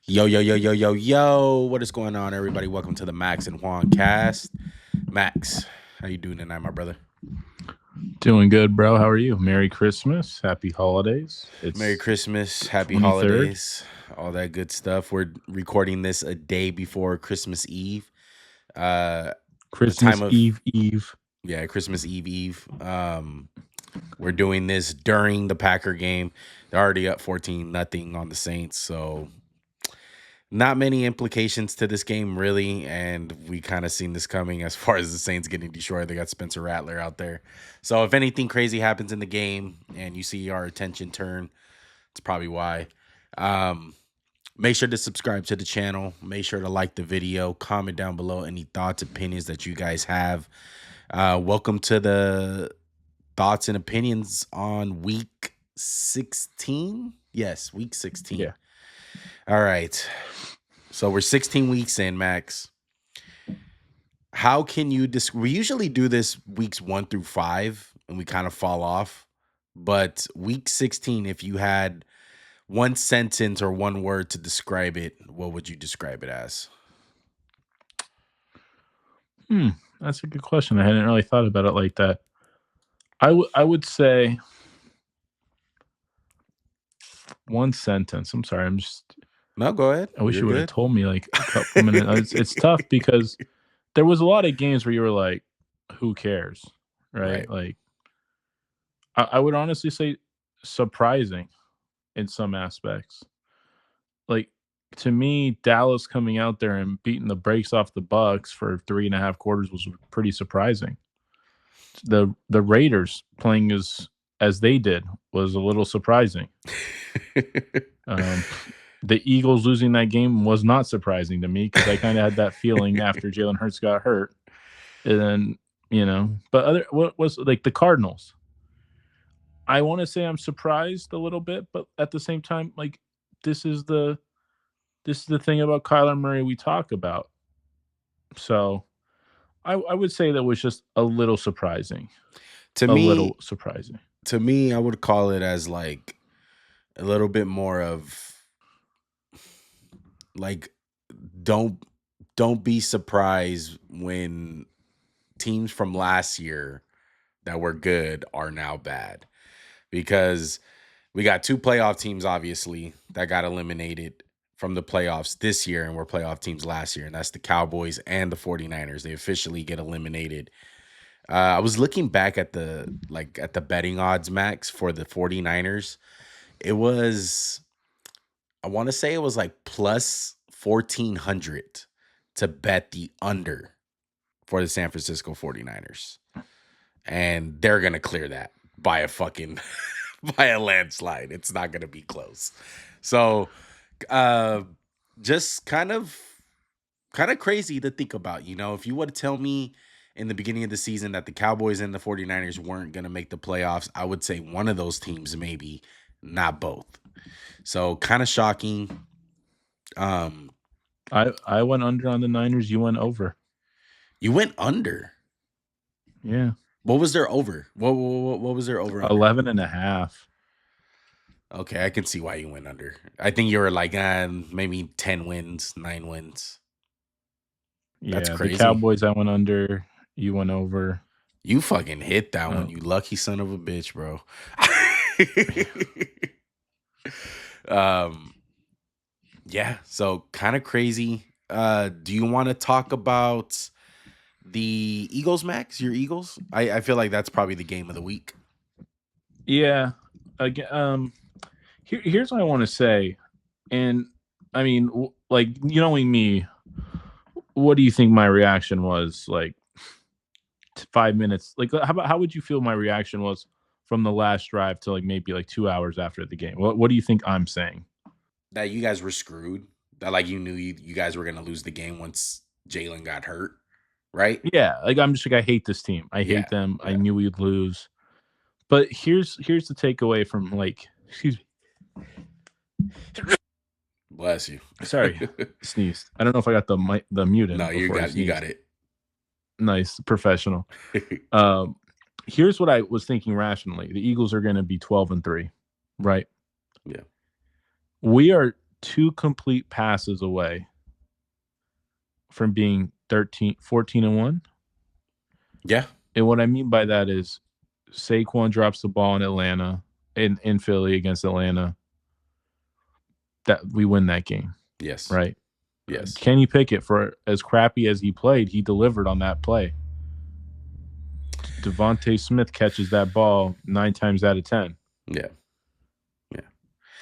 Yo, yo, yo, yo, yo, yo. What is going on, everybody? Welcome to the Max and Juan cast. Max, how you doing tonight, my brother? Doing good, bro. How are you? Merry Christmas. Happy holidays. Merry It's Christmas, happy 23rd. holidays, all that good stuff. We're recording this a day before Christmas Eve. The time Christmas of Eve. Christmas Eve. We're doing this during the Packer game. They're already up 14-0 on the Saints, so not many implications to this game, really, and we kind of seen this coming as far as the Saints getting destroyed. They got Spencer Rattler out there. So if anything crazy happens in the game and you see our attention turn, it's probably why. Make sure to subscribe to the channel. Make sure to like the video. Comment down below any thoughts, opinions that you guys have. Welcome to the thoughts and opinions on week 16. Yes, week 16. Yeah. All right. So we're 16 weeks in, Max. How can you we usually do this weeks 1 through 5 and we kind of fall off. But week 16, if you had one sentence or one word to describe it, what would you describe it as? That's a good question. I hadn't really thought about it like that. I would say one sentence. I'm sorry. No, go ahead. I wish You're you would have good. told me like a couple minutes. It's tough because there was a lot of games where you were like, who cares? Right? Like I would honestly say surprising in some aspects. Like, to me, Dallas coming out there and beating the brakes off the Bucks for 3.5 quarters was pretty surprising. The Raiders playing as they did was a little surprising. The Eagles losing that game was not surprising to me because I kind of had that feeling after Jalen Hurts got hurt. And then, but what was like the Cardinals? I want to say I'm surprised a little bit, but at the same time, like this is the thing about Kyler Murray we talk about. So I would say that was just a little surprising. To little surprising. To me, I would call it as like a little bit more of like don't be surprised when teams from last year that were good are now bad, because we got two playoff teams obviously that got eliminated from the playoffs this year and were playoff teams last year, and that's the Cowboys and the 49ers. They officially get eliminated. I was looking back at the betting odds, Max, for the 49ers. It was, I want to say it was like plus 1,400 to bet the under for the San Francisco 49ers. And they're going to clear that by a fucking by a landslide. It's not going to be close. So just kind of crazy to think about, if you would tell me in the beginning of the season that the Cowboys and the 49ers weren't going to make the playoffs, I would say one of those teams maybe, not both. So kind of shocking. I went under on the Niners. You went over. You went under. Yeah. What was their over? What was their over? 11.5. Okay, I can see why you went under. I think you were like maybe 10 wins, 9 wins. That's crazy. The Cowboys, I went under. You went over. You fucking hit that one, you lucky son of a bitch, bro. Yeah, so kind of crazy. Do you want to talk about the Eagles, Max? Your Eagles? I feel like that's probably the game of the week. Yeah. Again, here's what I want to say. And I mean, like, knowing me, what do you think my reaction was like 5 minutes? Like, how would you feel my reaction was from the last drive to like maybe like 2 hours after the game? What do you think I'm saying? That you guys were screwed. That like you knew you guys were gonna lose the game once Jaylen got hurt, right? Yeah, like I'm just like I hate this team. I hate them. Yeah. I knew we'd lose. But here's the takeaway from like, excuse me. Bless you. Sorry, sneezed. I don't know if I got the mute in. No, you got it. Nice, professional. Here's what I was thinking rationally. The Eagles are going to be 12-3, right? Yeah. We are 2 complete passes away from being 14-1. Yeah. And what I mean by that is Saquon drops the ball in Atlanta, in Philly against Atlanta. That we win that game, Yes. right? Yes. Kenny Pickett, for as crappy as he played, he delivered on that play. Devontae Smith catches that ball 9 times out of 10. Yeah. Yeah.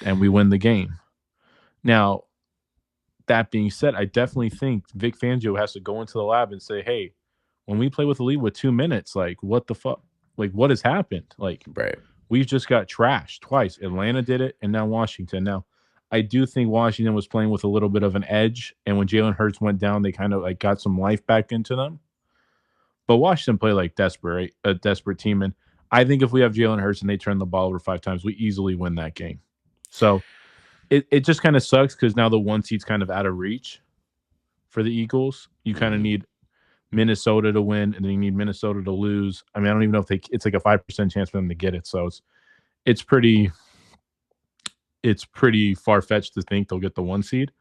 And we win the game. Now, that being said, I definitely think Vic Fangio has to go into the lab and say, hey, when we play with the lead with 2 minutes, like, what the fuck? Like, what has happened? Like, right. We've just got trashed twice. Atlanta did it, and now Washington. Now, I do think Washington was playing with a little bit of an edge, and when Jalen Hurts went down, they kind of like got some life back into them. But Washington played like a desperate team, and I think if we have Jalen Hurts and they turn the ball over 5 times, we easily win that game. So it just kind of sucks because now the 1 seed's kind of out of reach for the Eagles. You kind of need Minnesota to win, and then you need Minnesota to lose. I mean, I don't even know if it's like a 5% chance for them to get it. So it's pretty far fetched to think they'll get the 1 seed.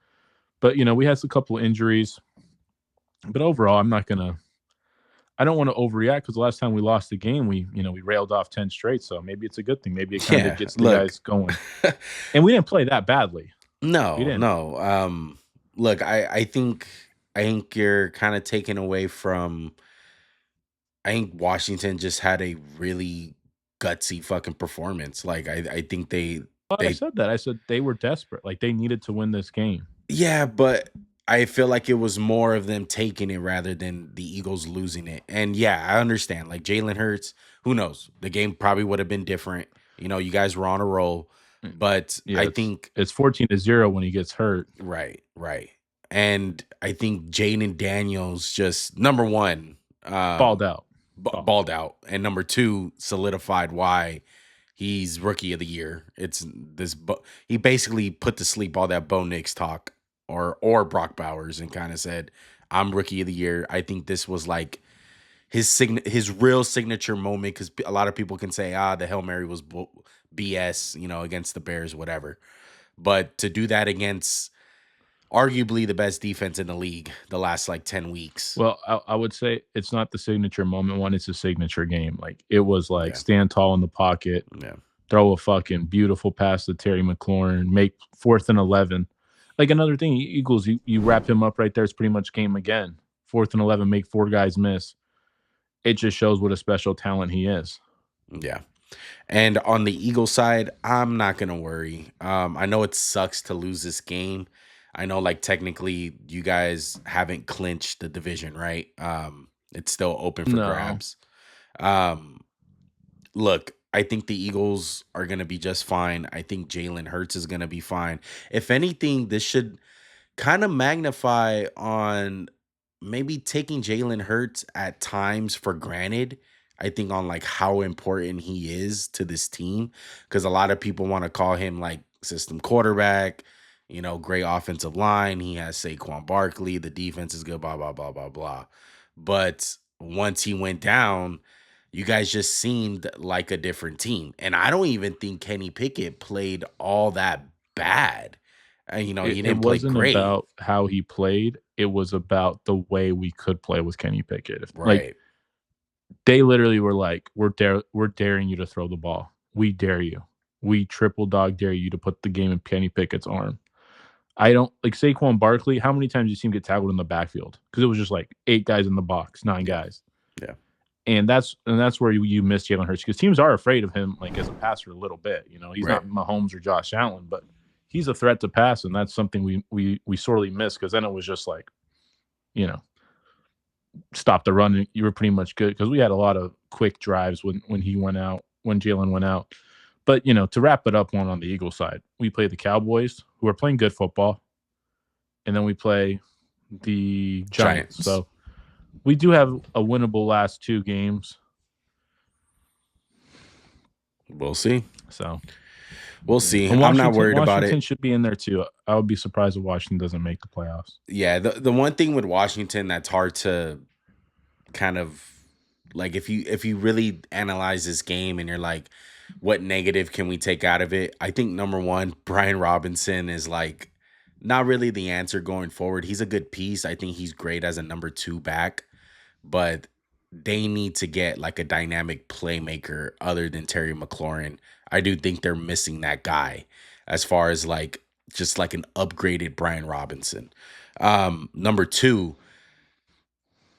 But we had a couple of injuries. But overall, I don't want to overreact because the last time we lost the game, we railed off 10 straight. So maybe it's a good thing. Maybe it kind of gets the guys going. And we didn't play that badly. No. Look, I think you're kind of taken away from. I think Washington just had a really gutsy fucking performance. Like I think I said that. I said they were desperate. Like they needed to win this game. Yeah, but I feel like it was more of them taking it rather than the Eagles losing it. And yeah, I understand. Like Jalen Hurts, who knows? The game probably would have been different. You guys were on a roll, but yeah, I think it's 14-0 when he gets hurt. Right. And I think Jayden Daniels just number one balled out. Balled out, and number 2 solidified why he's rookie of the year. It's this. He basically put to sleep all that Bo Nix talk or Brock Bowers and kind of said, "I'm rookie of the year." I think this was like his real signature moment because a lot of people can say, the Hail Mary was BS, against the Bears, whatever. But to do that against arguably the best defense in the league the last like 10 weeks. Well, I would say it's not the signature moment one, it's a signature game. Like it was like stand tall in the pocket, throw a fucking beautiful pass to Terry McLaurin, make 4th and 11. Like another thing, Eagles, you wrap him up right there, it's pretty much game again. 4th and 11, make 4 guys miss. It just shows what a special talent he is. Yeah. And on the Eagles side, I'm not going to worry. I know it sucks to lose this game. I know, like, technically you guys haven't clinched the division, right? It's still open for grabs. Look, I think the Eagles are going to be just fine. I think Jalen Hurts is going to be fine. If anything, this should kind of magnify on maybe taking Jalen Hurts at times for granted. I think on like how important he is to this team because a lot of people want to call him like system quarterback, great offensive line. He has Saquon Barkley. The defense is good, blah, blah, blah, blah, blah. But once he went down, you guys just seemed like a different team. And I don't even think Kenny Pickett played all that bad. He didn't play great. It wasn't about how he played. It was about the way we could play with Kenny Pickett. Right. Like, they literally were like, we're daring you to throw the ball. We dare you. We triple dog dare you to put the game in Kenny Pickett's arm. I don't like Saquon Barkley. How many times did you see him get tackled in the backfield? Because it was just like 8 guys in the box, 9 guys. Yeah. And that's where you miss Jalen Hurts because teams are afraid of him like as a passer a little bit. He's not Mahomes or Josh Allen, but he's a threat to pass, and that's something we sorely miss because then it was just like, stop the run. You were pretty much good because we had a lot of quick drives when Jalen went out. But, to wrap it up on the Eagles side, we play the Cowboys, who are playing good football, and then we play the Giants. So we do have a winnable last 2 games. We'll see. So we'll see. I'm not worried about it. Washington should be in there too. I would be surprised if Washington doesn't make the playoffs. Yeah, the one thing with Washington that's hard to kind of like if you really analyze this game and you're like, what negative can we take out of it? I think number one, Brian Robinson is like not really the answer going forward. He's a good piece. I think he's great as a number 2 back, but they need to get like a dynamic playmaker other than Terry McLaurin. I do think they're missing that guy as far as like just like an upgraded Brian Robinson. Number 2,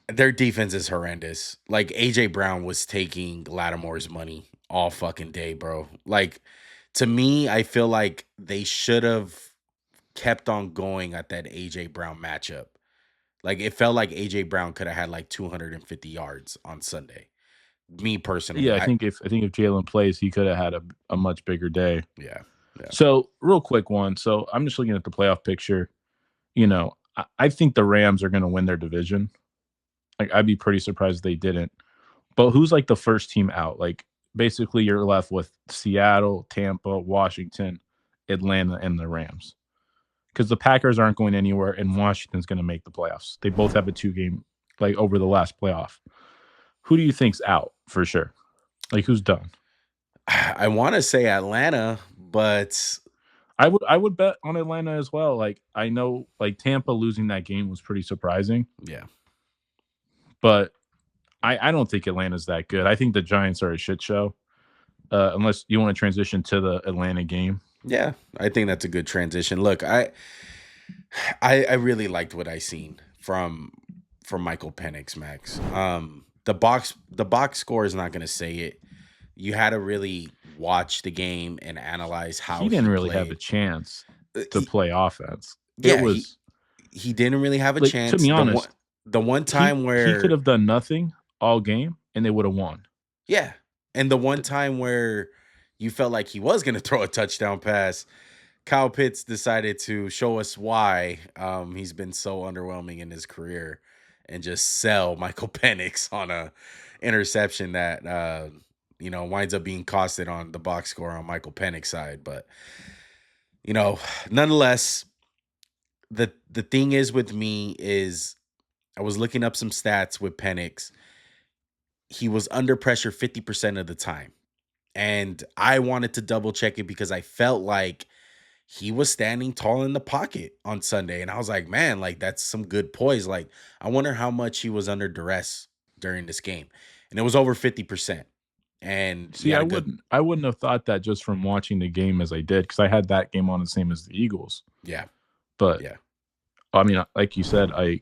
their defense is horrendous. Like AJ Brown was taking Lattimore's money all fucking day, bro. Like to me, I feel like they should have kept on going at that AJ Brown matchup. Like it felt like AJ Brown could have had like 250 yards on Sunday. Me personally, Yeah, I think if Jalen plays, he could have had a much bigger day. yeah, yeah, So, real quick one. So, I'm just looking at the playoff picture. I think the Rams are going to win their division. Like, I'd be pretty surprised if they didn't. But who's like the first team out? Like, basically, you're left with Seattle, Tampa, Washington, Atlanta, and the Rams. Because the Packers aren't going anywhere, and Washington's going to make the playoffs. They both have a 2-game, like, over the last playoff. Who do you think's out for sure? Like, who's done? I want to say Atlanta, but I would bet on Atlanta as well. Like, I know like Tampa losing that game was pretty surprising, yeah, but I don't think Atlanta's that good. I think the Giants are a shit show. Unless you want to transition to the Atlanta game. yeah, I think that's a good transition. Look, I really liked what I seen from Michael Penix, Max. The box score is not going to say it. You had to really watch the game and analyze how He didn't he really have a played. chance to He, play offense. It yeah, he was he didn't really have a like, to chance. be The one honest, the one he time he could where have done nothing all game and they would have won. yeah, and the one time where you felt like he was going to throw a touchdown pass, Kyle Pitts decided to show us why he's been so underwhelming in his career and just sell Michael Penix on a interception that winds up being costed on the box score on Michael Penix side. But you know, nonetheless, the thing is with me is I was looking up some stats with Penix. He was under pressure 50% of the time. And I wanted to double check it because I felt like he was standing tall in the pocket on Sunday. And I was like, man, like that's some good poise. Like, I wonder how much he was under duress during this game. And it was over 50%. And he See, had I a good, wouldn't I wouldn't have thought that just from watching the game as I did because I had that game on the same as the Eagles. yeah, But yeah, I mean, like you said, I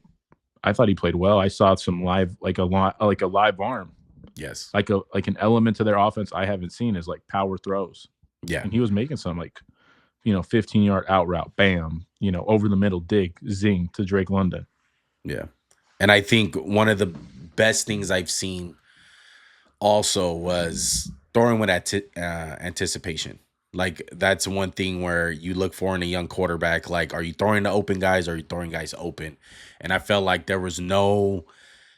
thought he played well. I saw some live like a live arm, yes, like an element to their offense I haven't seen is like power throws, yeah, and he was making some like 15-yard out route, bam, over the middle dig, zing to Drake London. yeah. And I think one of the best things I've seen also was throwing with anticipation. Like that's one thing where you look for in a young quarterback. Like, are you throwing to open guys? Or are you throwing guys open? And I felt like there was no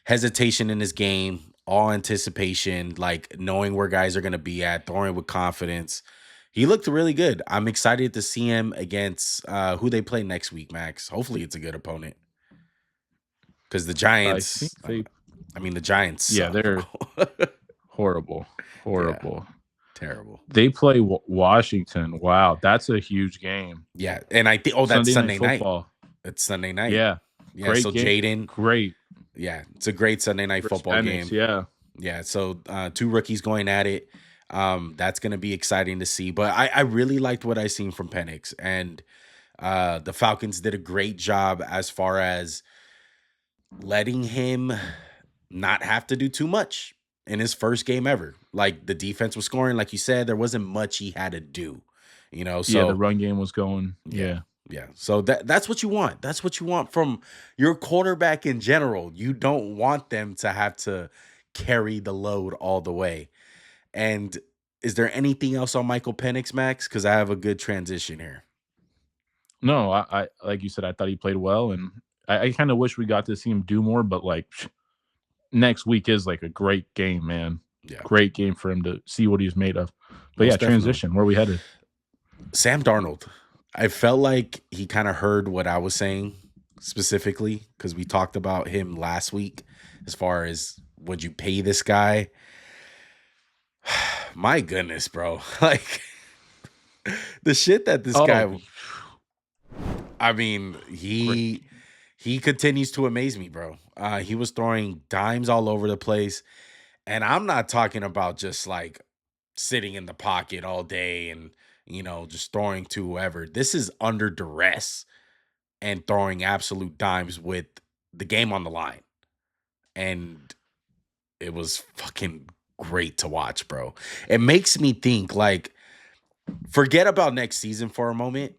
hesitation in this game. All anticipation, like knowing where guys are going to be at, throwing with confidence. He looked really good. I'm excited to see him against who they play next week, Max. Hopefully, it's a good opponent because the I think Giants. they, I mean, the Giants yeah, suck, they're bro. horrible, Yeah, horrible. terrible. They play Washington. Wow, that's a huge game. Yeah, and I think that's Sunday night Sunday night. football. It's Sunday night. Yeah, Yeah, great so game. Jayden, Great yeah, it's a great Sunday night versus football Penix. game. Yeah. Yeah, so two rookies going at it. That's gonna be exciting to see. But I really liked what I seen from Penix, and the Falcons did a great job as far as letting him not have to do too much in his first game ever. Like the defense was scoring, like you said, there wasn't much he had to do. Yeah, the So run game was going. yeah. Yeah. Yeah. So that's what you want. That's what you want from your quarterback in general. You don't want them to have to carry the load all the way. And is there anything else on Michael Penix, Max? Because I have a good transition here. No, I like you said, I thought he played well, and I kind of wish we got to see him do more. But like next week is like a great game, man. Yeah. Great game for him to see what he's made of. But Most yeah, definitely. transition. Where we headed? Sam Darnold. I felt like he kind of heard what I was saying specifically because we talked about him last week as far as would you pay this guy? My goodness, bro. Like the shit that this guy I mean, Great. he continues to amaze me, bro. He was throwing dimes all over the place, and I'm not talking about just like sitting in the pocket all day and just throwing to whoever. This is under duress and throwing absolute dimes with the game on the line, and it was fucking great to watch, bro. It makes me think like forget about next season for a moment.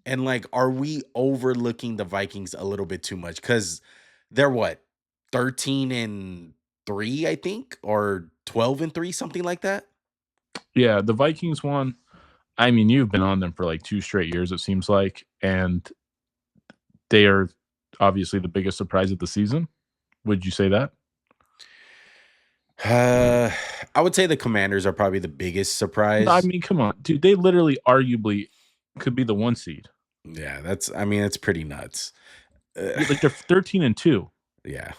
And like, are we overlooking the Vikings a little bit too much? Because they're what, 13-3, I think, or 12-3, something like that. Yeah, the Vikings won. I mean, you've been on them for like 2 straight years, it seems like, and they are obviously the biggest surprise of the season. Would you say that? I would say the Commanders are probably the biggest I surprise. mean, come on, dude. They literally, arguably, could be the 1 seed. Yeah, I mean, it's pretty nuts. Like they're 13-2. Yeah.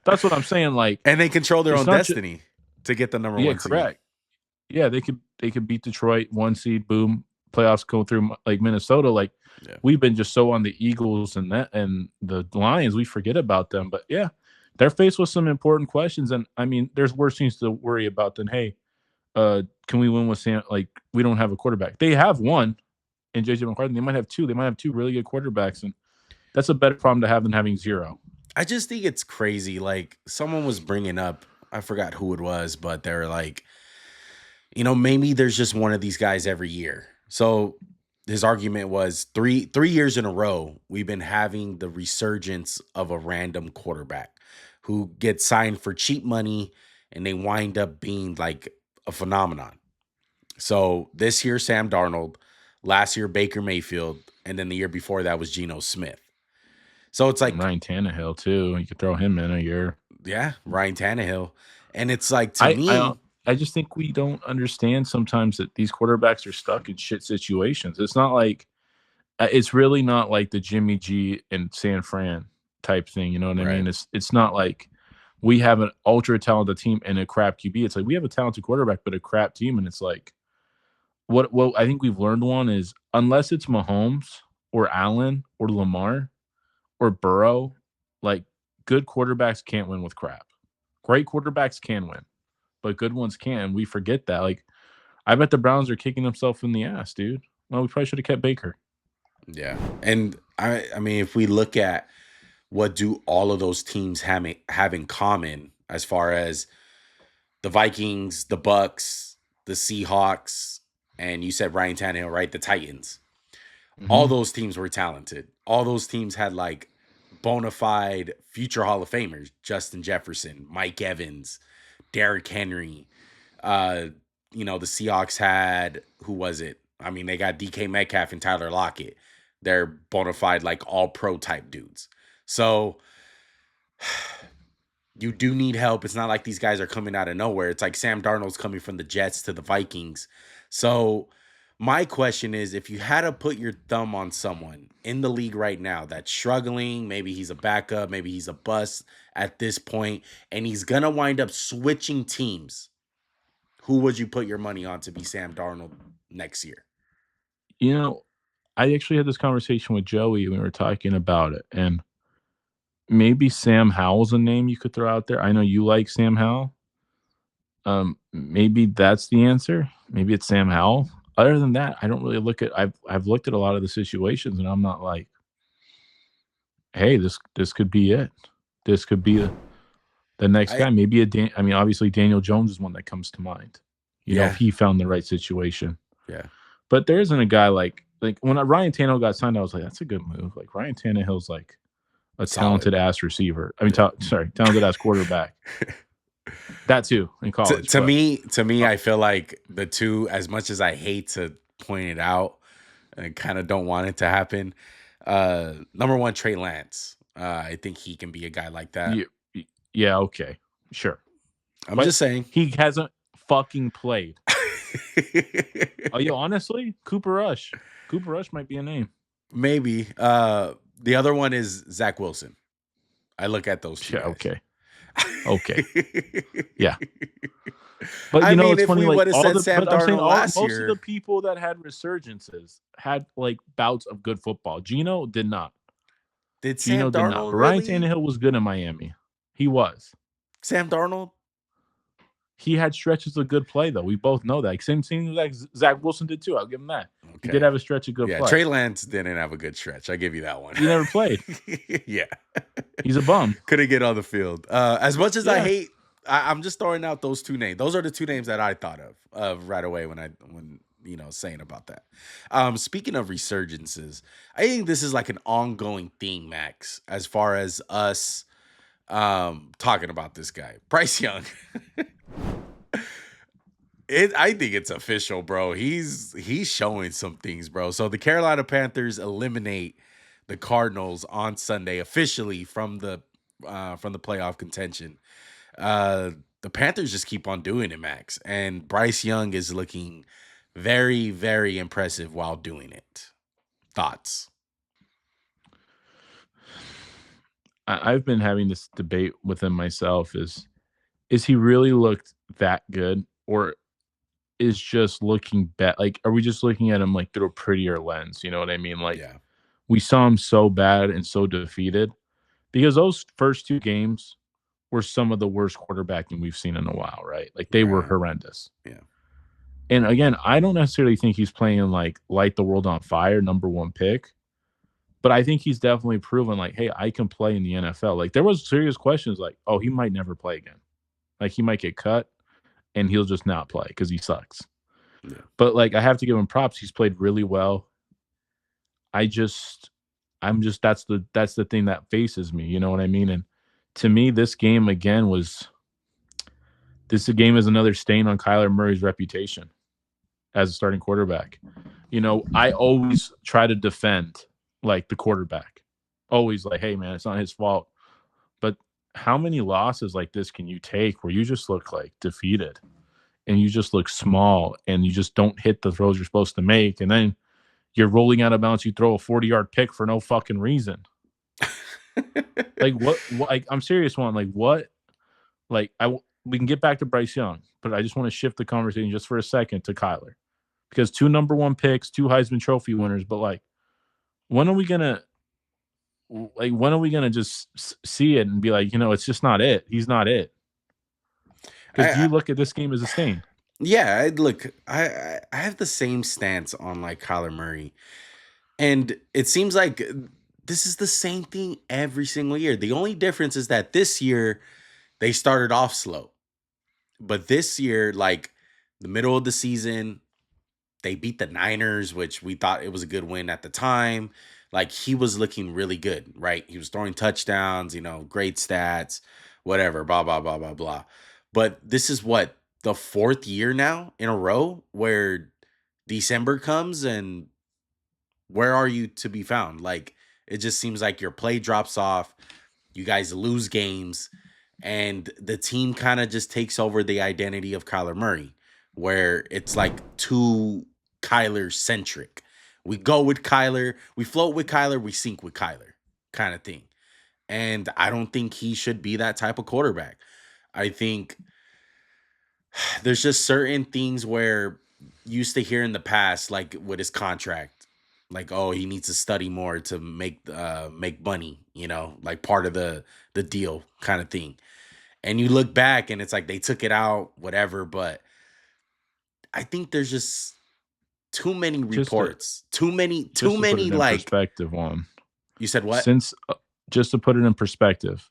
That's what I'm saying. Like, And they control their it's own not just destiny to get the number yeah, one seed. correct. Yeah, they could beat Detroit 1 seed. Boom, playoffs go through like Minnesota. Like we've been just so on the Eagles and the Lions, we forget about them. But yeah, they're faced with some important questions. And I mean, there's worse things to worry about than hey, can we win with Sam? Like we don't have a quarterback. They have one in JJ McCarthy. They might have two. They might have two really good quarterbacks, and that's a better problem to have than having zero. I just think it's crazy. Like someone was bringing up, I forgot who it was, but they're like, maybe there's just one of these guys every year. So his argument was three years in a row, we've been having the resurgence of a random quarterback who gets signed for cheap money and they wind up being like a phenomenon. So this year, Sam Darnold, last year, Baker Mayfield, and then the year before that was Geno Smith. So it's like, Ryan Tannehill too. You could throw him in a year. yeah, Ryan Tannehill. And it's like, to I me, I I just think we don't understand sometimes that these quarterbacks are stuck in shit situations. It's not like it's really not like the Jimmy G and San Fran type thing. You know what I right. mean? It's not like we have an ultra talented team and a crap QB. It's like we have a talented quarterback but a crap team, and it's like what I think we've learned one is unless it's Mahomes or Allen or Lamar or Burrow, like good quarterbacks can't win with crap. Great quarterbacks can win, but good ones can. We forget that. Like, I bet the Browns are kicking themselves in the ass, dude. Well, we probably should have kept Baker. Yeah. And I mean, if we look at what do all of those teams have in common as far as the Vikings, the Bucks, the Seahawks, and you said Ryan Tannehill, right? The Titans. All Mm-hmm. those teams were talented. All those teams had like bona fide future Hall of Famers: Justin Jefferson, Mike Evans, Derrick Henry. Uh, the Seahawks had, who was it? I mean, they got DK Metcalf and Tyler Lockett. They're bona fide like all pro type dudes. So you do need help. It's not like these guys are coming out of nowhere. It's like Sam Darnold's coming from the Jets to the Vikings. So my question is, if you had to put your thumb on someone in the league right now that's struggling, maybe he's a backup, maybe he's a bust at this point, and he's going to wind up switching teams, who would you put your money on to be Sam Darnold next year? You know, I actually had this conversation with Joey when we were talking about it, and maybe Sam Howell's a name you could throw out there. I know you like Sam Howell. Maybe that's the answer. Maybe it's Sam Howell. Other than that, I don't really look at. I've looked at a lot of the situations, and I'm not like, hey, this could be it. This could be the next I guy. Maybe I mean, obviously Daniel Jones is one that comes to mind. If Yeah, he found the right situation. yeah, But there isn't a guy like when Ryan Tannehill got signed, I was like, that's a good move. Like Ryan Tannehill's like a solid. talented ass receiver. I mean, Yeah. talented ass quarterback. That too in to, college. to But me, to me, uh, I feel like the two, as much as I hate to point it out, and kind of don't want it to happen. Number one, Trey Lance. I think he can be a guy like that. yeah, yeah, okay, sure. I'm But just saying. he hasn't fucking played. Oh, yo, honestly, Cooper Rush. Cooper Rush might be a name. Maybe. The other one is Zach Wilson. I look at those two Yeah, guys. okay. Okay. Yeah. But I mean, it's if funny, we like would have said Sam I'm saying Darnold last most of the year, people that had resurgences had like bouts of good football. Geno did not. did Sam Geno did not. Darnold But Ryan really? Tannehill was good in Miami. He was. Sam Darnold? He had stretches of good play though. We both know that. Same thing like Zach Wilson did too. I'll give him that. He did Okay. have a stretch of good Yeah, play. Trey Lance didn't have a good stretch. I give you that one. He never played. Yeah. He's a bum. Couldn't get on the field. As much as I Yeah. hate, I'm just throwing out those two names. Those are the two names that I thought of right away when saying about that. Speaking of resurgences, I think this is like an ongoing theme, Max, as far as us talking about this guy, Bryce Young. I think it's official, bro. He's showing some things, bro. So the Carolina Panthers eliminate the Cardinals on Sunday officially from the playoff contention. The Panthers just keep on doing it, Max, and Bryce Young is looking very, very impressive while doing it. Thoughts? I've been having this debate within myself: is he really looked that good, or is just looking bad? Like, are we just looking at him like through a prettier lens? You know what I mean? Like, Yeah, we saw him so bad and so defeated because those first two games were some of the worst quarterbacking we've seen in a while, right? Like, they were right. horrendous. Yeah, And again, I don't necessarily think he's playing like light the world on fire, number one pick. But I think he's definitely proven like, hey, I can play in the NFL. Like, there was serious questions like, oh, he might never play again. Like, he might get cut and he'll just not play because he sucks. yeah. But like, I have to give him props. He's played really well. I just, I'm just that's the thing that faces me. You know what I mean? And to me, this game again was this game is another stain on Kyler Murray's reputation as a starting quarterback. I always try to defend like the quarterback. Always like, hey man, it's not his fault. But how many losses like this can you take where you just look like defeated and you just look small and you just don't hit the throws you're supposed to make, and then you're rolling out of bounds, you throw a 40-yard pick for no fucking reason. Like what like I'm serious one. Like what like we can get back to Bryce Young, but I just want to shift the conversation just for a second to Kyler. Because two number one picks, two Heisman Trophy winners, but like when are we gonna just see it and be like, it's just not it. He's not it. Because do I you look at this game as a stain? Yeah, look, I have the same stance on like Kyler Murray, and it seems like this is the same thing every single year. The only difference is that this year they started off slow, but this year, like the middle of the season, they beat the Niners, which we thought it was a good win at the time. Like he was looking really good, right? He was throwing touchdowns, great stats, whatever, blah, blah, blah, blah, blah. But this is what, the fourth year now in a row where December comes and where are you to be found? Like it just seems like your play drops off. You guys lose games and the team kind of just takes over the identity of Kyler Murray, where it's like too Kyler centric. We go with Kyler, we float with Kyler, we sink with Kyler kind of thing. And I don't think he should be that type of quarterback. I think there's just certain things where used to hear in the past, like with his contract, like oh he needs to study more to make money, like part of the deal kind of thing. And you look back and it's like they took it out, whatever. But I think there's just too many Just to reports, too put many it in like perspective, one you said what? since just to put it in perspective,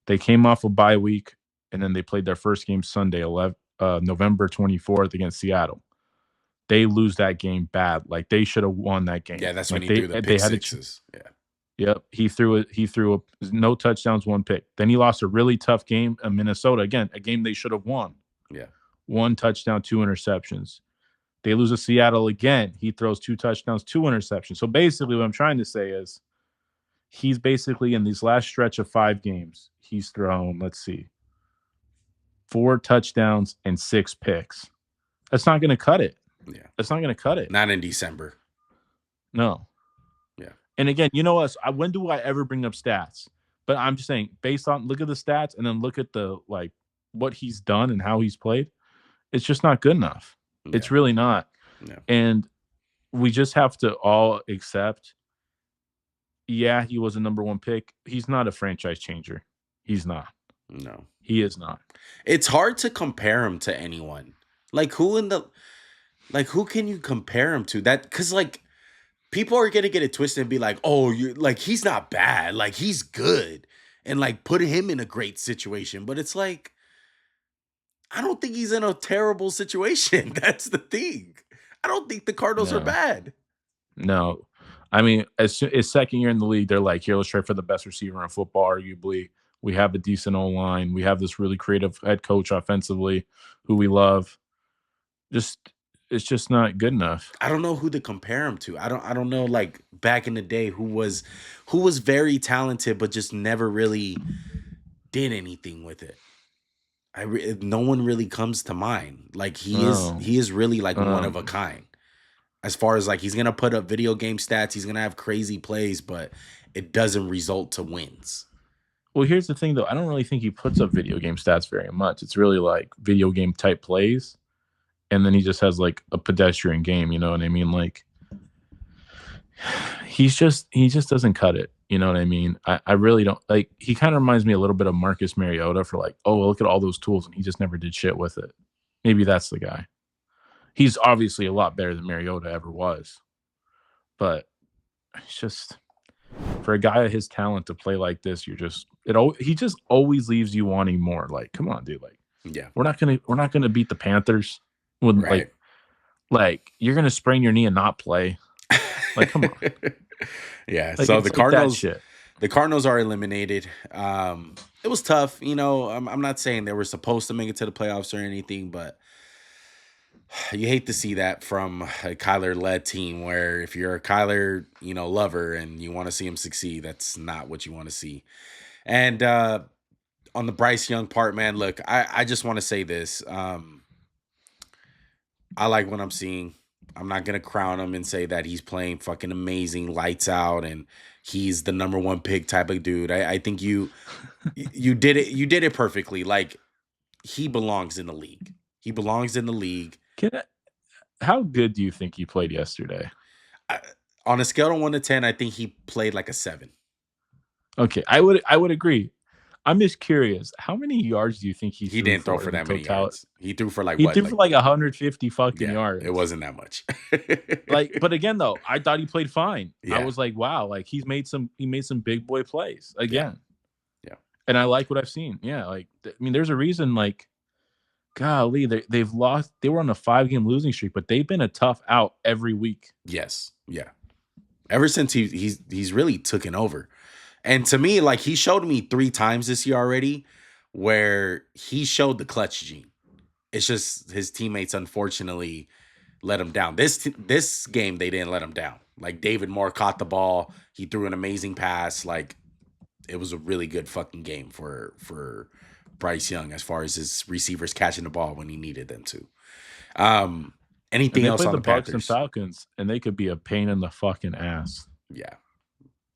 they came off a bye week and then they played their first game Sunday, November 24th against Seattle. They lose that game bad. Like they should have won that game. Yeah, that's when Like he threw the they pick had sixes. Yeah. Yep, he threw no touchdowns, one pick. Then he lost a really tough game in Minnesota. Again, a game they should have won. Yeah. One touchdown, two interceptions. They lose to Seattle again. He throws two touchdowns, two interceptions. So basically what I'm trying to say is he's basically in these last stretch of 5 games, he's thrown, let's see, 4 touchdowns and 6 picks. That's not going to cut it. Yeah. That's not going to cut it. Not in December. No. Yeah. And again, you know us. When do I ever bring up stats? But I'm just saying, based on look at the stats and then look at the like what he's done and how he's played, it's just not good enough. Yeah. It's really not. Yeah. And we just have to all accept, yeah, he was a number one pick. He's not a franchise changer. He's not. No. He is not. It's hard to compare him to anyone. Like who can you compare him to? That cuz like people are going to get it twisted and be like, "Oh, you like he's not bad. Like he's good." And like put him in a great situation, but it's like I don't think he's in a terrible situation. That's the thing. I don't think the Cardinals are No. bad. No. I mean, as his second year in the league, they're like, here, let's trade for the best receiver in football, arguably. We have a decent O-line. We have this really creative head coach offensively who we love. It's just not good enough. I don't know who to compare him to. I don't know like back in the day who was very talented but just never really did anything with it. No one really comes to mind. Like he is really like one of a kind. As far as like he's going to put up video game stats, he's going to have crazy plays, but it doesn't result to wins. Well, here's the thing though. I don't really think he puts up video game stats very much. It's really like video game type plays. And then he just has like a pedestrian game, you know what I mean? Like he just doesn't cut it. You know what I mean? I really don't like. He kind of reminds me a little bit of Marcus Mariota for like, oh, look at all those tools, and he just never did shit with it. Maybe that's the guy. He's obviously a lot better than Mariota ever was, but it's just for a guy of his talent to play like this, he just always leaves you wanting more. Like, come on, dude. Like, yeah, we're not gonna beat the Panthers with right. like you're gonna sprain your knee and not play. Like, come on. Yeah. Like, so the Cardinals, shit. The Cardinals are eliminated. It was tough. You know, I'm not saying they were supposed to make it to the playoffs or anything, but you hate to see that from a Kyler-led team where if you're a Kyler, lover and you want to see him succeed, that's not what you want to see. And on the Bryce Young part, man, look, I just want to say this. I like what I'm seeing. I'm not going to crown him and say that he's playing fucking amazing, lights out, and he's the number one pick type of dude. I think you did it. You did it perfectly. Like, he belongs in the league. He belongs in the league. How good do you think he played yesterday? On a scale of 1 to 10, I think he played like a 7. Okay, I would agree. I'm just curious. How many yards do you think he didn't throw for that many yards? He threw for like he threw for like 150 fucking yards. It wasn't that much. But again though, I thought he played fine. Yeah. I was like, wow, like he made some big boy plays again. Yeah. And I like what I've seen. Yeah, like I mean, there's a reason. Like, golly, they've lost. They were on a 5-game losing streak, but they've been a tough out every week. Yes. Yeah. Ever since he's really taken over. And to me, like, he showed me 3 times this year already where he showed the clutch gene. It's just his teammates, unfortunately, let him down. This game, they didn't let him down. Like, David Moore caught the ball. He threw an amazing pass. Like, it was a really good fucking game for Bryce Young as far as his receivers catching the ball when he needed them to. Anything else on the Bucks Panthers? And Falcons, and they could be a pain in the fucking ass. Yeah.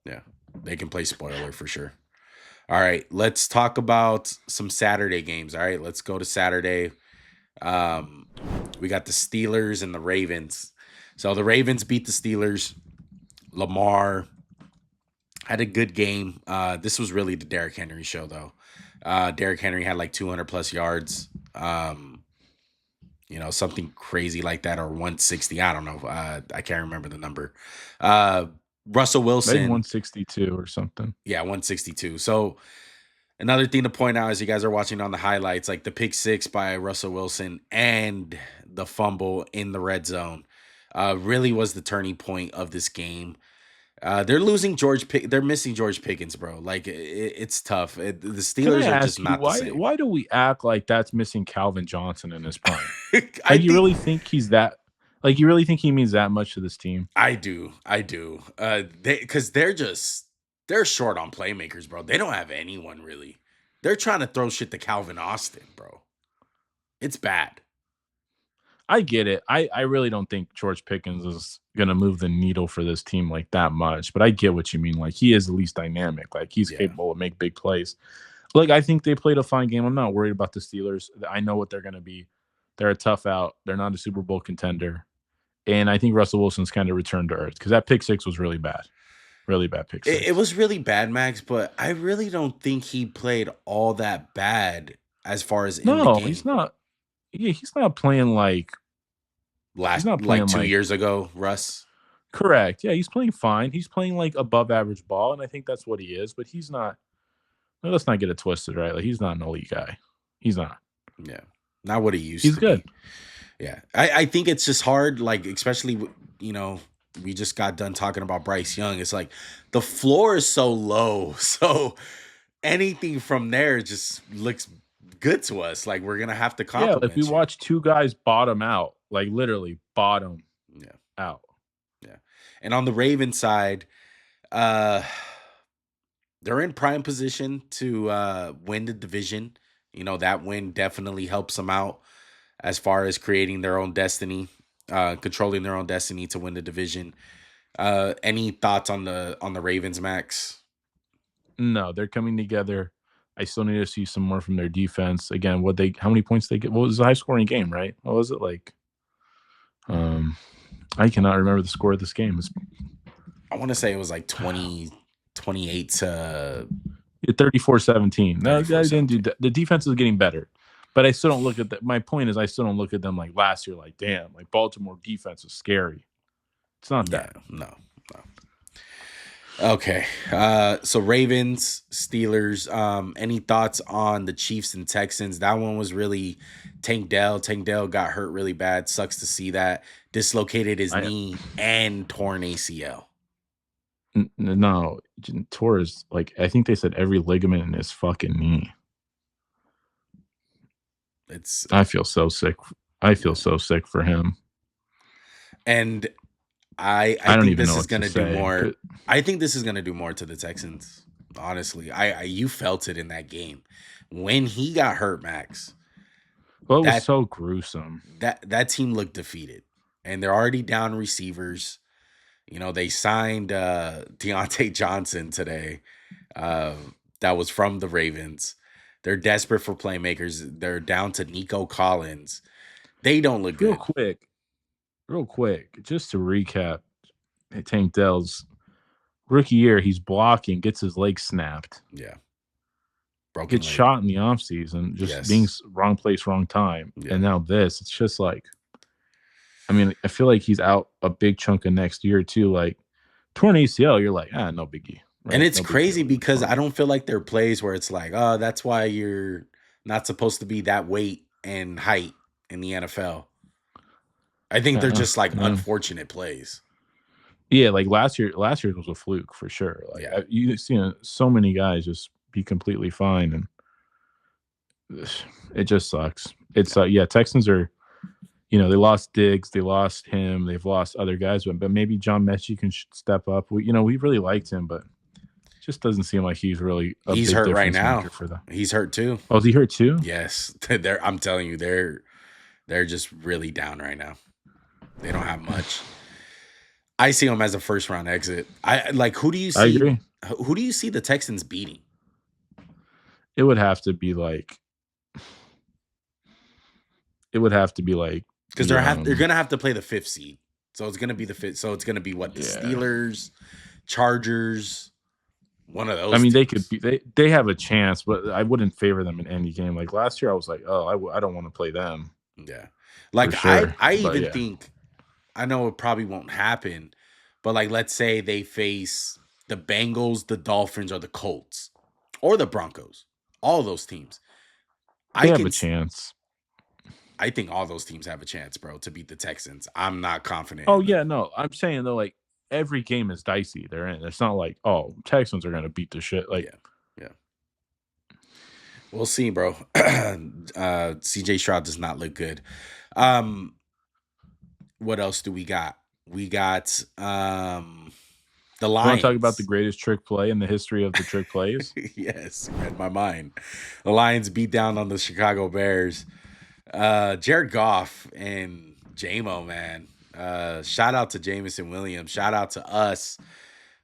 Yeah. They can play spoiler for sure. All right, let's talk about some Saturday games. All right, let's go to Saturday. We got the Steelers and the Ravens. So the Ravens beat the Steelers. Lamar had a good game. This was really the Derrick Henry show, though. Derrick Henry had like 200 plus yards. Something crazy like that, or 160. I don't know. I can't remember the number. Russell Wilson. Maybe 162 or something. Yeah, 162. So another thing to point out as you guys are watching on the highlights, like the pick 6 by Russell Wilson and the fumble in the red zone really was the turning point of this game. They're losing they're missing George Pickens, bro. Like, it's tough. The Steelers are just not the same. Why do we act like that's missing Calvin Johnson in his prime? You really think he's that? Like, you really think he means that much to this team? I do. Because they're short on playmakers, bro. They don't have anyone really. They're trying to throw shit to Calvin Austin, bro. It's bad. I get it. I really don't think George Pickens is gonna move the needle for this team like that much, but I get what you mean. Like he is at least dynamic. Like he's Yeah. capable of make big plays. Like I think they played a fine game. I'm not worried about the Steelers. I know what they're gonna be. They're a tough out. They're not a Super Bowl contender. And I think Russell Wilson's kind of returned to earth because that pick six was really bad. Really bad pick It six. was really bad, Max, but I really don't think he played all that bad as far as in the No, he's game. not. Yeah, he's not playing like he's not Like playing 2 like years ago, Russ. correct. Yeah, he's playing fine. He's playing like above average ball, and I think that's what he is. But he's not. Let's not get it twisted, right? Like he's not an elite guy. He's not. Yeah. Not what he used He's to good. be. Yeah. I think it's just hard, like, especially, we just got done talking about Bryce Young. It's like the floor is so low. So anything from there just looks good to us. Like we're going to have to Yeah, like we compliment you. watched two guys bottom out, like literally bottom Yeah. out. Yeah. And on the Ravens side, they're in prime position to win the division. That win definitely helps them out as far as creating their own destiny, controlling their own destiny to win the division. Any thoughts on the Ravens, Max? No, they're coming together. I still need to see some more from their defense. Again, how many points they get? What was a high scoring game, right? What was it like? I cannot remember the score of this game. I want to say it was like 28 to 34-17. No, I didn't do 34-17. that. The defense is getting better. But I still don't look at that. My point is I still don't look at them like last year, like, damn, like Baltimore defense is scary. It's not that. No. Okay. So Ravens, Steelers. Any thoughts on the Chiefs and Texans? That one was really Tank Dell. Tank Dell got hurt really bad. Sucks to see that. Dislocated his knee and torn ACL. No, Torres, like I think they said every ligament in his fucking knee. I feel so sick. I feel so sick for him. And I think this is gonna do more. I think this is gonna do more to the Texans. Honestly, you felt it in that game when he got hurt, Max. Well, it was so gruesome. That team looked defeated, and they're already down receivers. They signed Deontay Johnson today. That was from the Ravens. They're desperate for playmakers. They're down to Nico Collins. They don't look good. Real quick, just to recap, Tank Dell's rookie year, he's blocking, gets his leg snapped. Yeah. Gets shot in the offseason, just being wrong place, wrong time. Yeah. And now this, it's just like, I mean, I feel like he's out a big chunk of next year too. Like torn ACL, you're like, no biggie. Right? And it's crazy because I don't feel like there are plays where it's like, oh, that's why you're not supposed to be that weight and height in the NFL. I think they're just like unfortunate plays. Yeah, like last year was a fluke for sure. Like you see so many guys just be completely fine, and it just sucks. It's Texans are, they lost Diggs, they lost him, they've lost other guys, but maybe John Mechie can step up. We really liked him, but it just doesn't seem like he's really. He's hurt right now. For them. He's hurt too. Oh, is he hurt too? Yes, I'm telling you, they're just really down right now. They don't have much. I see him as a first round exit. Who do you see? I agree. Who do you see the Texans beating? It would have to be like. Because they're gonna have to play the 5th seed, so it's gonna be the 5th. So it's gonna be what the Steelers, Chargers, one of those. I mean, they could be. They have a chance, but I wouldn't favor them in any game. Like last year, I was like, oh, I don't want to play them. Yeah, like sure. I even think. I know it probably won't happen, but like let's say they face the Bengals, the Dolphins, or the Colts, or the Broncos. All those teams. They have a chance. I think all those teams have a chance, bro, to beat the Texans. I'm not confident. Oh, yeah, no. I'm saying, though, like, every game is dicey they're in. It's not like, Texans are going to beat the shit. Like, yeah. We'll see, bro. CJ Stroud does not look good. What else do we got? We got the Lions. You want to talk about the greatest trick play in the history of the trick plays? Yes, you read my mind. The Lions beat down on the Chicago Bears. Jared Goff and J-Mo, man. Shout out to Jameson Williams. Shout out to us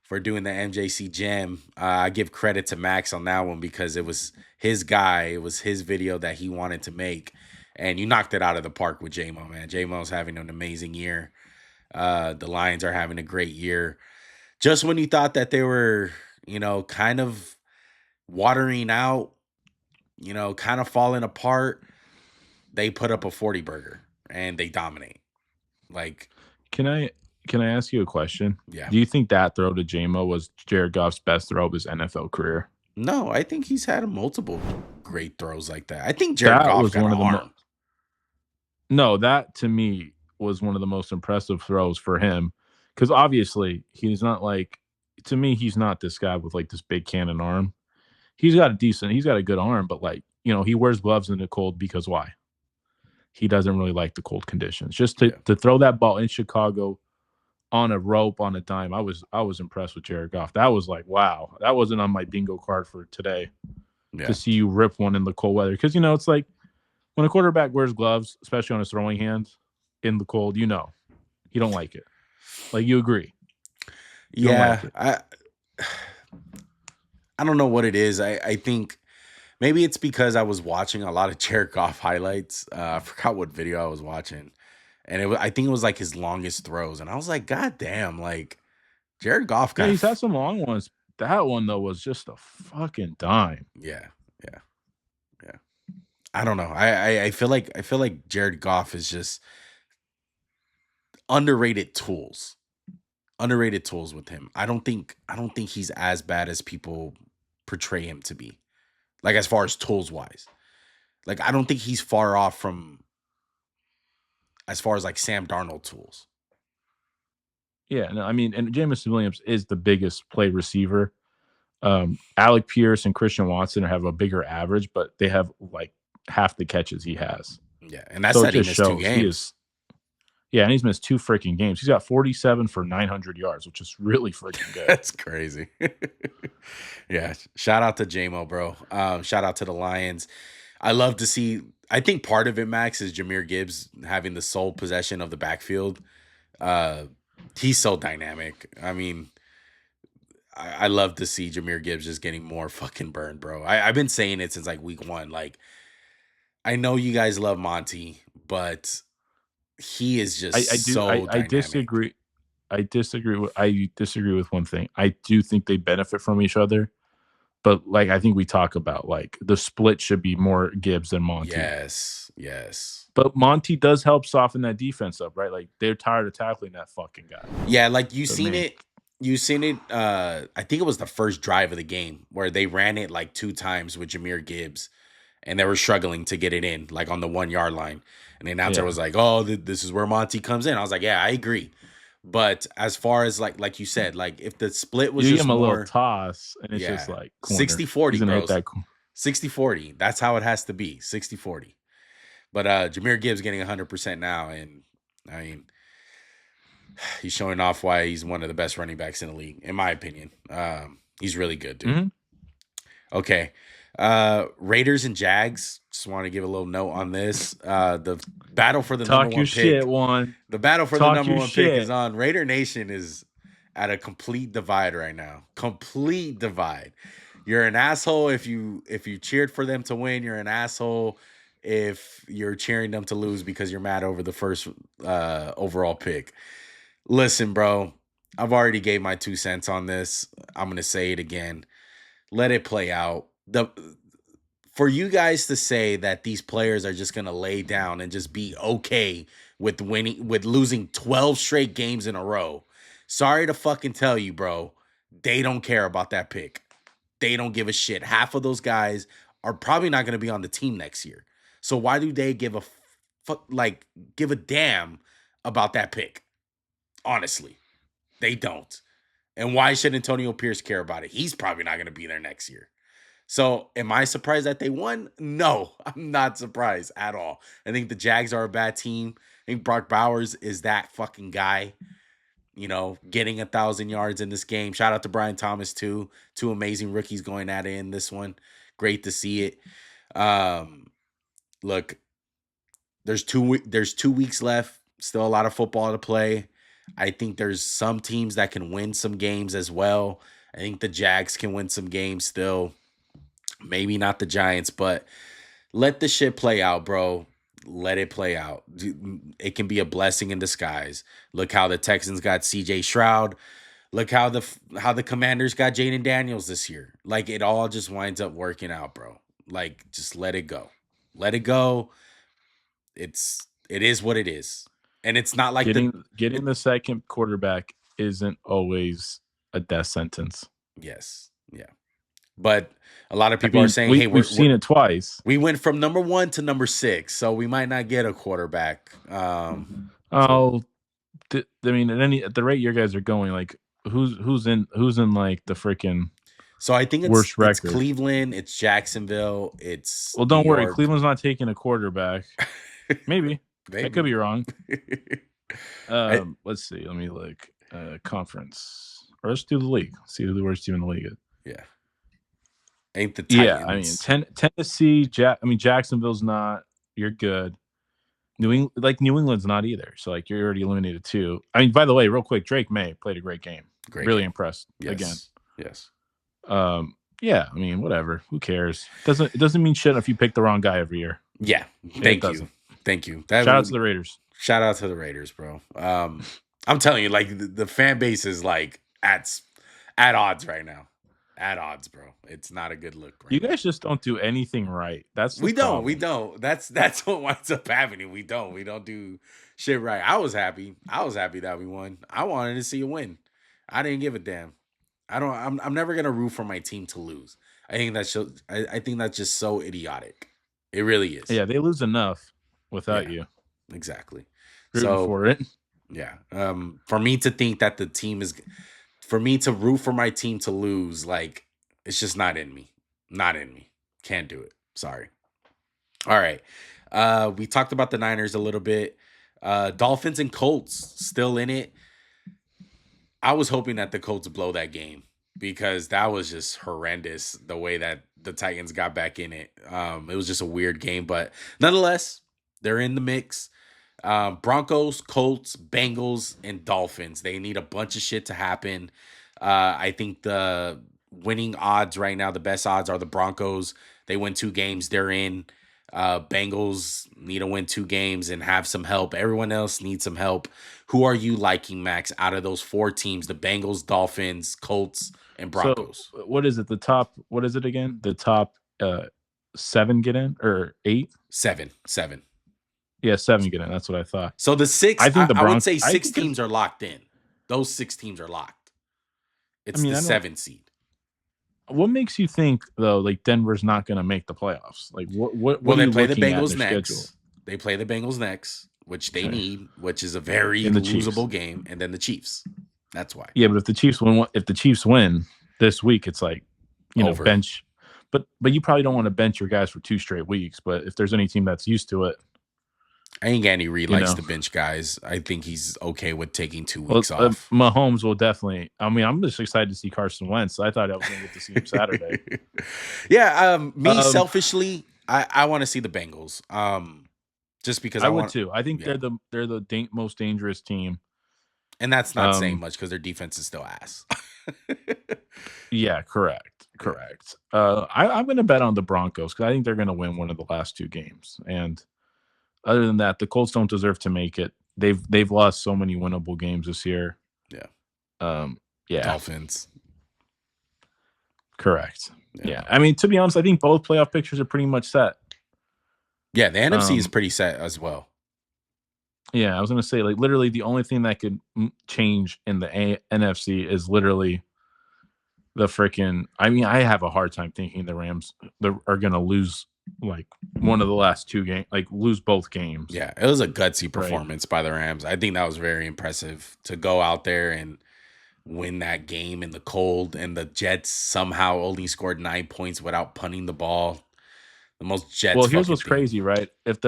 for doing the MJC Jam. I give credit to Max on that one because it was his guy. It was his video that he wanted to make. And you knocked it out of the park with J-Mo, man. J-Mo's having an amazing year. The Lions are having a great year. Just when you thought that they were, kind of watering out, kind of falling apart, they put up a 40 burger and they dominate. Like, Can I ask you a question? yeah. Do you think that throw to J-Mo was Jared Goff's best throw of his NFL career? No, I think he's had multiple great throws like that. I think Jared Goff was got one an of the arm. No, that to me was one of the most impressive throws for him because obviously he's not like, to me, he's not this guy with like this big cannon arm. He's got a good arm, but like, he wears gloves in the cold because why? He doesn't really like the cold conditions. Just to throw that ball in Chicago on a rope on a dime, I was impressed with Jared Goff. That was like, wow, that wasn't on my bingo card for today. Yeah. To see you rip one in the cold weather, because it's like when a quarterback wears gloves, especially on his throwing hands in the cold, you don't like it. Like, you agree? You don't like it. I don't know what it is. I think maybe it's because I was watching a lot of Jared Goff highlights. I forgot what video I was watching. And I think it was like his longest throws. And I was like, God damn, like Jared Goff got he's had some long ones. That one though was just a fucking dime. Yeah. I don't know. I feel like Jared Goff is just underrated tools. Underrated tools with him. I don't think he's as bad as people portray him to be. Like, as far as tools wise. Like, I don't think he's far off from as far as like Sam Darnold tools. Yeah, no, I mean, and Jameson Williams is the biggest play receiver. Alec Pierce and Christian Watson have a bigger average, but they have like half the catches he has. Yeah, and that's that he missed 2 games. And he's missed 2 freaking games. He's got 47 for 900 yards, which is really freaking good. That's crazy. Yeah, shout out to J-Mo, bro. Shout out to the Lions. I love to see. I think part of it, Max, is Jahmyr Gibbs having the sole possession of the backfield. He's so dynamic. I mean, I love to see Jahmyr Gibbs just getting more fucking burned, bro. I've been saying it since like week 1. Like, I know you guys love Monty, but he is just I disagree. I disagree with one thing. I do think they benefit from each other, but like I think we talk about like the split should be more Gibbs than Monty. Yes. But Monty does help soften that defense up, right? Like they're tired of tackling that fucking guy. Yeah, like you seen it. I think it was the first drive of the game where they ran it like 2 times with Jahmyr Gibbs, and they were struggling to get it in, like on the 1 yard line. And the announcer was like, "Oh, this is where Monty comes in." I was like, "Yeah, I agree." But as far as like you said, like if the split was you just give him more, a little toss, and it's just like 60-40, bro. 60-40. That's how it has to be, 60-40. But Jahmyr Gibbs getting 100% now, and I mean, he's showing off why he's one of the best running backs in the league, in my opinion. He's really good, dude. Mm-hmm. Okay. Raiders and Jags. Just want to give a little note on this. The battle for the number 1 pick. Shit, one. The battle for the number 1 pick is on. Raider Nation is at a complete divide right now. Complete divide. You're an asshole if you cheered for them to win. You're an asshole if you're cheering them to lose because you're mad over the first overall pick. Listen, bro, I've already gave my 2 cents on this. I'm going to say it again. Let it play out. For you guys to say that these players are just going to lay down and just be okay with losing 12 straight games in a row. Sorry to fucking tell you, bro. They don't care about that pick. They don't give a shit. Half of those guys are probably not going to be on the team next year. So why do they give a damn about that pick? Honestly, they don't. And why should Antonio Pierce care about it? He's probably not going to be there next year. So am I surprised that they won? No, I'm not surprised at all. I think the Jags are a bad team. I think Brock Bowers is that fucking guy, getting 1,000 yards in this game. Shout out to Brian Thomas too. 2 amazing rookies going at it in this one. Great to see it. Look, there's 2 weeks left. Still a lot of football to play. I think there's some teams that can win some games as well. I think the Jags can win some games still. Maybe not the Giants, but let the shit play out, bro. Let it play out. It can be a blessing in disguise. Look how the Texans got CJ Stroud. Look how the Commanders got Jayden Daniels this year. Like it all just winds up working out, bro. Like just let it go. Let it go. It is what it is. And it's not like getting the second quarterback isn't always a death sentence. Yes. Yeah. But a lot of people are saying, "Hey, we've seen it twice. We went from number 1 to number 6, so we might not get a quarterback." I mean, at the rate your guys are going, like who's in like the freaking. So I think worst record. It's Cleveland, it's Jacksonville, it's don't worry, Cleveland's not taking a quarterback. Maybe. I could be wrong. Let's see. Let me look. Conference, or let's do the league. See who the worst team in the league is. Yeah. Ain't the Titans. Yeah, I mean Tennessee. Jacksonville's not. You're good. New England's not either. So like you're already eliminated too. I mean, by the way, real quick, Drake May played a great game. Really impressed again. Yes. Yeah. I mean, whatever. Who cares? It doesn't mean shit if you pick the wrong guy every year. Yeah. Thank you. Shout out to the Raiders. Shout out to the Raiders, bro. I'm telling you, like the fan base is like at odds right now. At odds, bro. It's not a good look. You guys just don't do anything right. We don't. That's what winds up happening. We don't do shit right. I was happy that we won. I wanted to see a win. I didn't give a damn. I'm never gonna root for my team to lose. I think that's just so idiotic. It really is. Yeah, they lose enough without you. Exactly. Rooting for it. Yeah. For me to think that for me to root for my team to lose, like it's just not in me. Not in me. Can't do it. Sorry. All right. We talked about the Niners a little bit. Dolphins and Colts still in it. I was hoping that the Colts blow that game because that was just horrendous the way that the Titans got back in it. It was just a weird game, but nonetheless, they're in the mix. Broncos, Colts, Bengals, and Dolphins. They need a bunch of shit to happen. I think the winning odds right now, the best odds are the Broncos. They win 2 games, they're in. Bengals need to win 2 games and have some help. Everyone else needs some help. Who are you liking, Max, out of those 4 teams? The Bengals, Dolphins, Colts, and Broncos. So what is it? The top, what is it again? The top 7 get in or 8? 7. Yeah, 7 get in. That's what I thought. So the 6, I would say 6 teams are locked in. Those 6 teams are locked. It's the 7 seed. What makes you think though, like Denver's not going to make the playoffs? Like what? Well, they play the Bengals next. Schedule? They play the Bengals next, which they need, which is a very losable game, and then the Chiefs. That's why. Yeah, but if the Chiefs win this week, it's like over. Bench. But you probably don't want to bench your guys for 2 straight weeks. But if there's any team that's used to it, I think Andy Reid likes to bench guys. I think he's okay with taking 2 weeks off. Mahomes will definitely. I mean, I'm just excited to see Carson Wentz. I thought I was going to get to see him Saturday. Yeah, selfishly, I want to see the Bengals. Just because I would too. I think they're the most dangerous team, and that's not saying much because their defense is still ass. Yeah, correct. I'm going to bet on the Broncos because I think they're going to win one of the last 2 games, and other than that, the Colts don't deserve to make it. They've lost so many winnable games this year. Yeah. Dolphins. Correct. Yeah. I mean, to be honest, I think both playoff pictures are pretty much set. Yeah, the NFC is pretty set as well. Yeah, I was going to say, like, literally the only thing that could change in the NFC is literally the freaking. I mean, I have a hard time thinking the Rams are going to lose like one of the last 2 games, like lose both games. Yeah, it was a gutsy performance by the Rams. I think that was very impressive to go out there and win that game in the cold, and the Jets somehow only scored 9 points without punting the ball. The most Jets. Well, here's what's crazy, right? If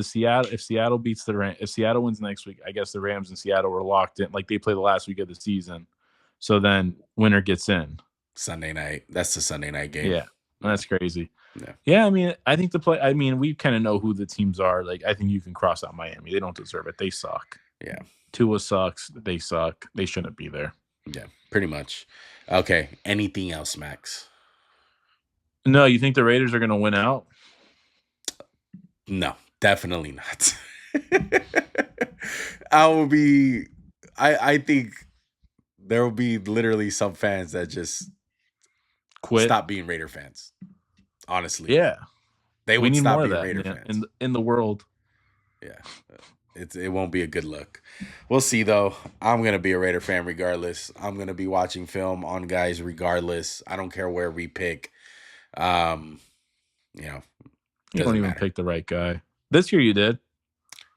Seattle beats the Rams, if Seattle wins next week, I guess the Rams and Seattle were locked in, like they play the last week of the season. So then winner gets in. Sunday night. That's the Sunday night game. Yeah. That's crazy. Yeah. Yeah, I mean, I think we kind of know who the teams are. Like, I think you can cross out Miami. They don't deserve it. They suck. Yeah. Tua sucks. They suck. They shouldn't be there. Yeah, pretty much. Okay. Anything else, Max? No, you think the Raiders are going to win out? No, definitely not. I think there will be literally some fans that just quit, stop being Raider fans. Honestly. Yeah. They would need stop more being of that Raider fans. in the world. Yeah. It won't be a good look. We'll see, though. I'm going to be a Raider fan regardless. I'm going to be watching film on guys regardless. I don't care where we pick. You know, you don't even pick the right guy. This year you did.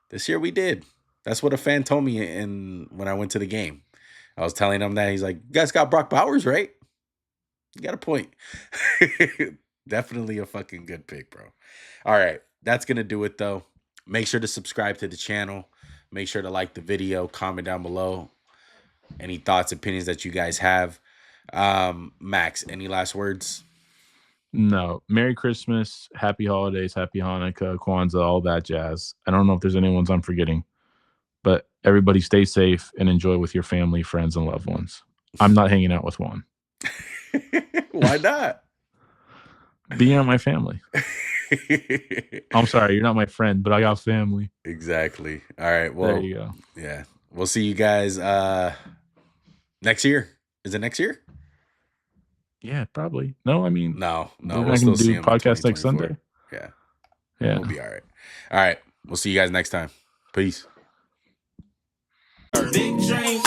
This year we did. That's what a fan told me when I went to the game. I was telling him that. He's like, you guys got Brock Bowers, right? You got a point. Definitely a fucking good pick, bro. All right. That's going to do it, though. Make sure to subscribe to the channel. Make sure to like the video. Comment down below any thoughts, opinions that you guys have. Max, any last words? No. Merry Christmas, Happy Holidays, Happy Hanukkah, Kwanzaa, all that jazz. I don't know if there's any ones I'm forgetting, but everybody stay safe and enjoy with your family, friends, and loved ones. I'm not hanging out with one. Why not? Being on my family. I'm sorry, you're not my friend, but I got family. Exactly. All right. Well, there you go. Yeah. We'll see you guys next year. Is it next year? Yeah, probably. No, I mean, no. We're not going to do podcast next Sunday. Yeah. We'll be all right. All right. We'll see you guys next time. Peace. Big dreams.